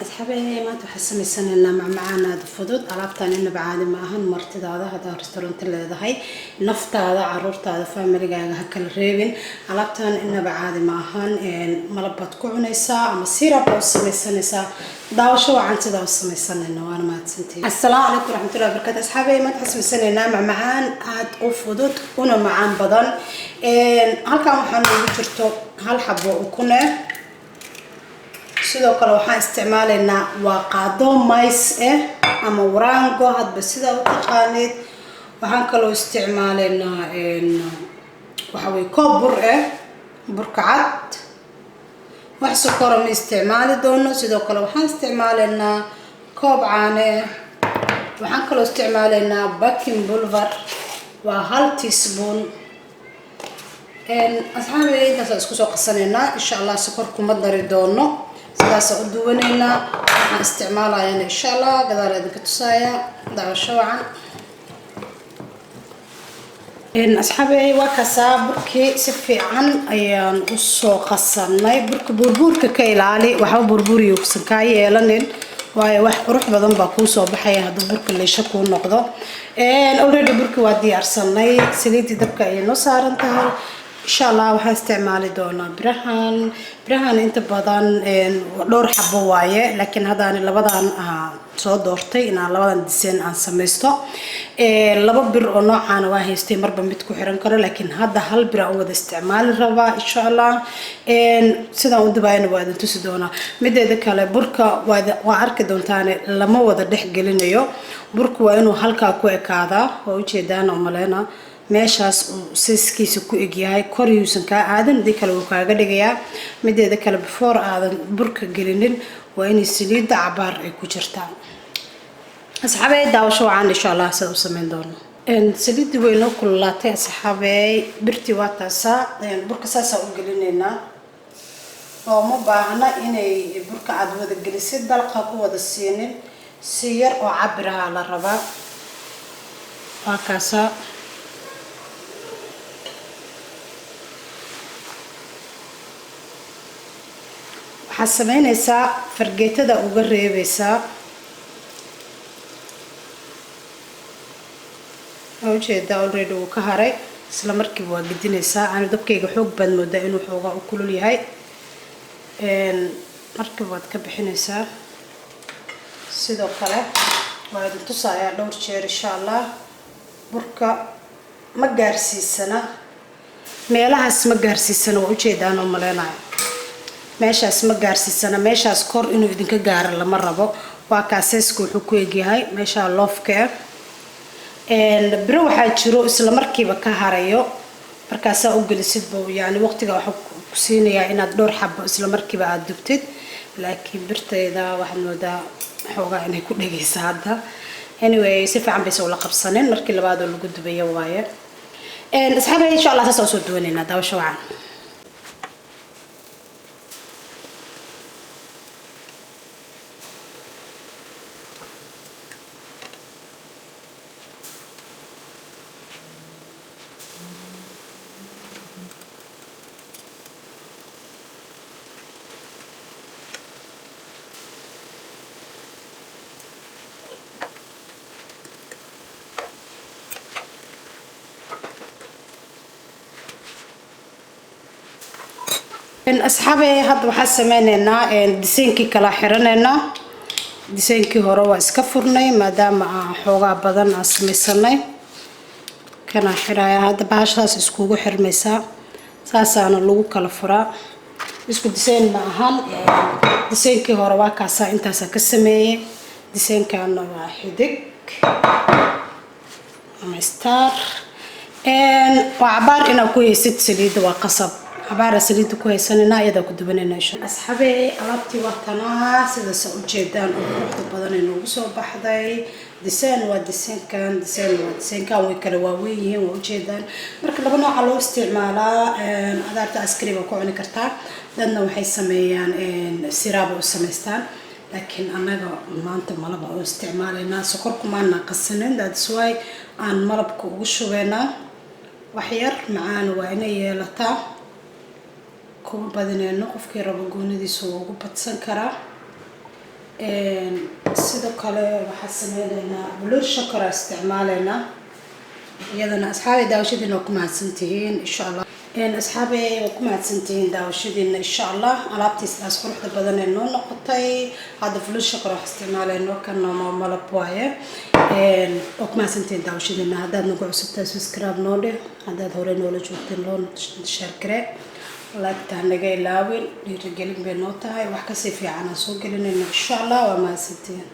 أصحابي ما تحسن إننا معنا فضود علاقتنا إنه بعد ما هن مرتد هذا ريستورانت اللي هاي نفط هذا عرورت هذا فاميلي جاي هكل ريبن علاقتنا إنه بعد ما هن ملبط كونيسا أما سيرة بوسميسا داوشوا عن تداوس ميسان إنه أنا ما تسنتي. السلام عليكم ورحمة الله وبركاته أصحابي ما تحسن إننا معان عاد فضود كنا معان بدن هل كان حنو بترتو هل حبوا وكنا sidoo kale waxaan isticmaalaynaa waa qaado mais ama waraango hadba sida u taqaanid waxaan kaloo isticmaalaynaa waxa way koob bur cad wax sokor ma isticmaali doono sidoo kale waxaan isticmaalaynaa koob caano waxaan kaloo isticmaalaynaa baking pulver waa 1 teaspoon asxaabay intaas isku soo qasaneynaa insha Allah sokor kuma dari doono sidaas u duwanayna waxaan isticmaalayaa insha Allah gadaal idinka tusaya daawasho wacan asxaabay waa ka burkii si fiican ayaan u soo qasanay burburka ka ilaali waxa burburiyo kusan ka yeelanin waayo wax qurux badan baa ku soo baxaya haduu burka leesha ku noqdo already burkii waa diyaarsanay saliid dabka ay noo saaran tahay إن شاء الله وحنستعمل دونا برهان أنت بدن دور حبواية لكن هذا أنا لبدان صاد دورتي أنا لبدان ديسين عن سميستو لببر نوع عن واحد استمر بمتكو حرن كره لكن هذا هل برأود استعمال الروا إن شاء الله سيدا ودباين وادن تسدونا مدة ذكر بركة وعرك دون تاني لما وذا دح جلينيو بركة وإنه هلكا كوي كذا ووجه دانا وملنا meeshaas siiskiisa ku egyahay koriyuusan ka aadan dii kale uu kaaga dhigayaa mideeda kale before aadan burka gelinin waa in saliid cabaar ay ku jirtaa asxaabay daawasho wacan insha Allah sida u sameyn doono saliid weyn oo kululaatay asxaabay birti waa taasa burka saasa u gelinayna oo ma baahna inay burka aad wada gelisid dalqa ku wada siinin si yar oo cabiraha la rabaa waa kaasa حسمينيسا فرجيتدا uga reebaysa oo jeeda already uu ka haray isla markii waa gidinaysa aan dabkayga xoog bad moodaa inuu xoogaa u kulul yahay markii waad ka bixinaysaa sidoo kale waa idin tusaaya dhowr jeer insha Allah burka ma gaarsiisana meelahaas ma gaarsiisana oo jeedaan oo maleynaa meeshaas ma gaarsiisana meeshaas kor inuu idinka gaaro lama rabo waa kaaseesku wuxuu ku egyahay meesha loofka biro waxa jiro isla markiiba ka harayo markaas u gelisid boo yaani waqtiga waxa ku siinayaa inaad dhowr xabo isla markiiba aad dubtid laakiin birtayda waxa moodaa xoogaa inay ku dhageysaa hadda anyway si fiican bay soo la qabsaneen markii labaad oo lagu dubayo waaye asxaabay insha Allah soo duwanayna daawasho wacan أصحابي هذا وحسميننا ديسينكي كلا حرننا ديسينكي هو اسكفرني ما دام حوغا بدن اسميسني كان حرايا هذا باشاس اسكوغو حرميسا ساسانا لوغو كلا فرا اسكو ديسين معهن ديسينكي هو واكاسا انتاسا كسميه ديسين كان واحدك ستار وعبار إنه كوي ست سليد وقصب عبارة سليد كويس أنا نايدا كدبنا نشان أصحابي ألابتي وقتنا سيدا سأقول جيدان وروحت بدن إنه بسوا بحضي ديسان ديسان كان ويكلواويه وجيدان مركب لبنا على استعماله أدارت أسكري وكوني كرتا لأنه وحي سميان سيراب وسميستان لكن أنا ما أنت ملبا استعمالنا سكركم أنا قصنين ده سواي عن ملبك وشوينا وحير معانا وعيني لتا كوب بدنا نقف كي ربع جوندي سوق بتسنكرة sidoo kale waxaan sameynaynaa buluur shakar isticmaalaynaa iyadana asxaabi daawashadiina waa ku mahadsantihiin insha allah asxaabi waa ku mahadsantihiin daawashadiina insha allah alaabtiisaas quruxda badan ee noo noqotay hadda buluur shakar wax isticmaalayno kana malab waaye waa ku mahadsantihiin daawashadiina haddaad nagu cusubtahay subscribe noo dheh haddaad hore noola joogteen loo share garee laagtaa naga ilaawin dhiirigelin bay noo tahay wax kasii fiican aan soo gelinayno insha allah waa mahadsantihiin